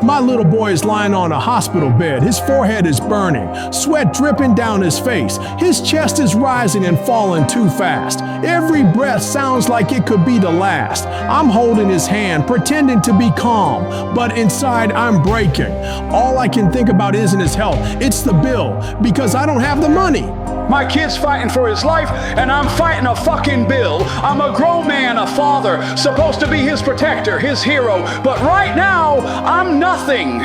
My little boy is lying on a hospital bed. His forehead is burning, sweat dripping down his face. His chest is rising and falling too fast. Every breath sounds like it could be the last. I'm holding his hand, pretending to be calm, but inside I'm breaking. All I can think about isn't his health, it's the bill, because I don't have the money. My kid's fighting for his life, and I'm fighting a fucking bill. I'm a grown man, a father, supposed to be his protector, his hero, but right now, I'm nothing.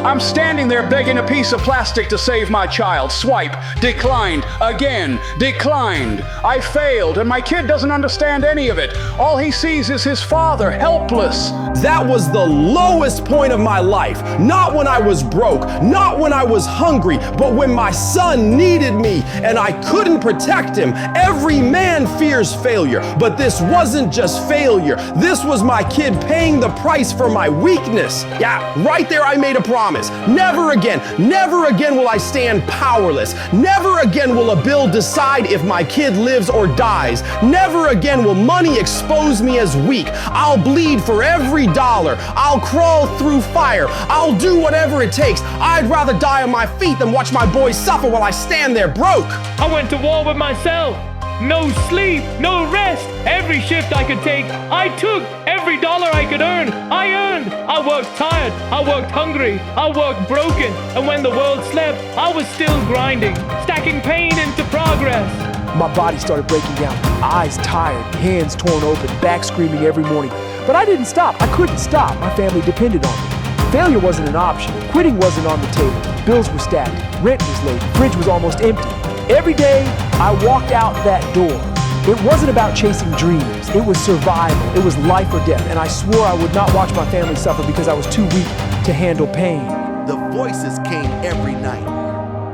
I'm standing there begging a piece of plastic to save my child. Swipe, declined, again, declined. I failed, and my kid doesn't understand any of it. All he sees is his father, helpless. That was the lowest point of my life. Not when I was broke, not when I was hungry, but when my son needed me and I couldn't protect him. Every man fears failure, but this wasn't just failure. This was my kid paying the price for my weakness. Yeah, right there I made a promise. Never again will I stand powerless. Never again will a bill decide if my kid lives or dies. Never again will money expose me as weak. I'll bleed for every dollar. I'll crawl through fire. I'll do whatever it takes. I'd rather die on my feet than watch my boys suffer while I stand there broke. I went to war with myself. No sleep, no rest. Every shift I could take, I took. Every dollar I could earn, I earned. I worked tired, I worked hungry, I worked broken. And when the world slept, I was still grinding, stacking pain into progress. My body started breaking down, eyes tired, hands torn open, back screaming every morning. But I didn't stop, I couldn't stop. My family depended on me. Failure wasn't an option, quitting wasn't on the table. Bills were stacked, rent was late, fridge was almost empty. Every day, I walked out that door. It wasn't about chasing dreams. It was survival. It was life or death. And I swore I would not watch my family suffer because I was too weak to handle pain. The voices came every night.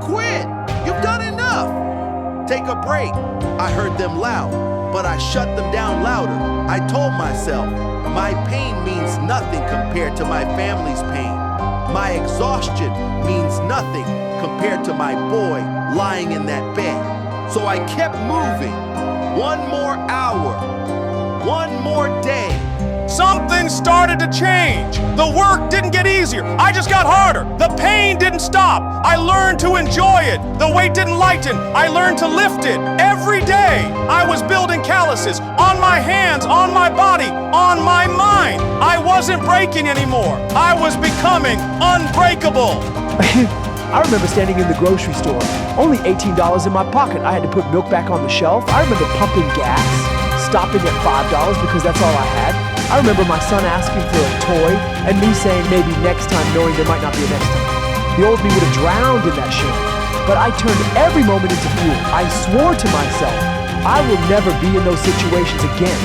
Quit! You've done enough! Take a break. I heard them loud, but I shut them down louder. I told myself, my pain means nothing compared to my family's pain. My exhaustion means nothing compared to my boy lying in that bed. So I kept moving. One more hour, one more day. Something started to change. The work didn't get easier. I just got harder. The pain didn't stop. I learned to enjoy it. The weight didn't lighten. I learned to lift it. Every day, I was building calluses on my hands, on my body, on my mind. I wasn't breaking anymore. I was becoming unbreakable. I remember standing in the grocery store, only $18 in my pocket. I had to put milk back on the shelf. I remember pumping gas, stopping at $5 because that's all I had. I remember my son asking for a toy and me saying maybe next time, knowing there might not be a next time. The old me would have drowned in that shame, but I turned every moment into fuel. I swore to myself, I will never be in those situations again.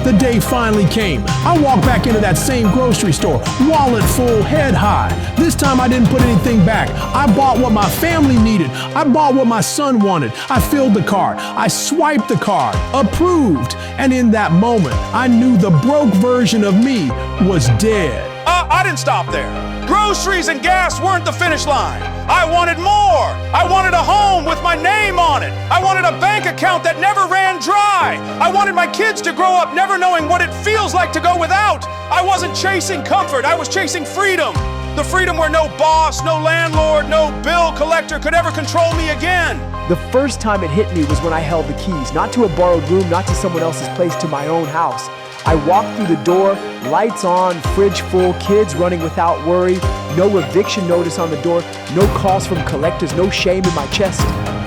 The day finally came. I walked back into that same grocery store, wallet full, head high. This time I didn't put anything back. I bought what my family needed. I bought what my son wanted. I filled the cart. I swiped the card. Approved. And in that moment, I knew the broke version of me was dead. I didn't stop there. Groceries and gas weren't the finish line. I wanted more. I wanted a home with my name on it. I wanted a bank account that never ran dry. I wanted my kids to grow up never knowing what it feels like to go without. I wasn't chasing comfort. I was chasing freedom. The freedom where no boss, no landlord, no bill collector could ever control me again. The first time it hit me was when I held the keys, not to a borrowed room, not to someone else's place, to my own house. I walked through the door, lights on, fridge full, kids running without worry, no eviction notice on the door, no calls from collectors, no shame in my chest.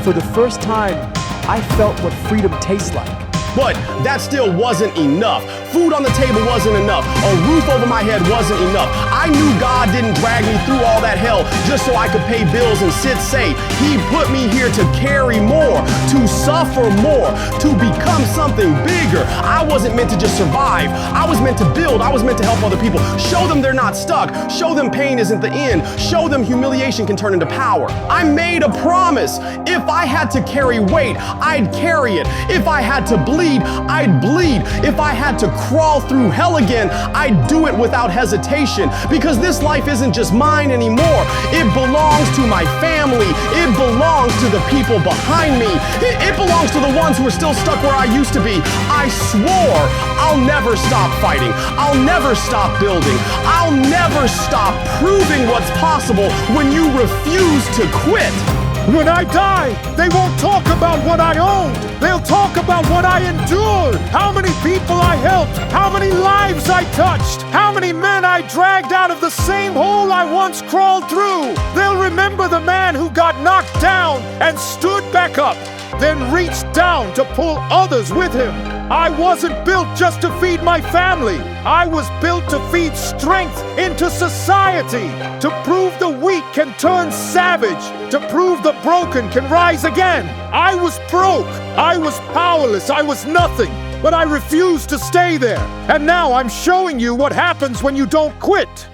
For the first time, I felt what freedom tastes like. But that still wasn't enough. Food on the table wasn't enough. A roof over my head wasn't enough. I knew God didn't drag me through all that hell just so I could pay bills and sit safe. He put me here to carry more, to suffer more, to become something bigger. I wasn't meant to just survive. I was meant to build. I was meant to help other people. Show them they're not stuck. Show them pain isn't the end. Show them humiliation can turn into power. I made a promise. If I had to carry weight, I'd carry it. If I had to bleed, bleed, I'd bleed. If I had to crawl through hell again, I'd do it without hesitation, because this life isn't just mine anymore. It belongs to my family. It belongs to the people behind me. It belongs to the ones who are still stuck where I used to be. I swore I'll never stop fighting. I'll never stop building. I'll never stop proving what's possible when you refuse to quit. When I die, they won't talk about what I owned. They'll talk about what I endured, how many people I helped, how many lives I touched, how many men I dragged out of the same hole I once crawled through. They'll remember the man who got knocked down and stood back up, then reached down to pull others with him. I wasn't built just to feed my family. I was built to feed strength into society, to prove the weak can turn savage, to prove the broken can rise again. I was broke. I was powerless. I was nothing. But I refused to stay there. And now I'm showing you what happens when you don't quit.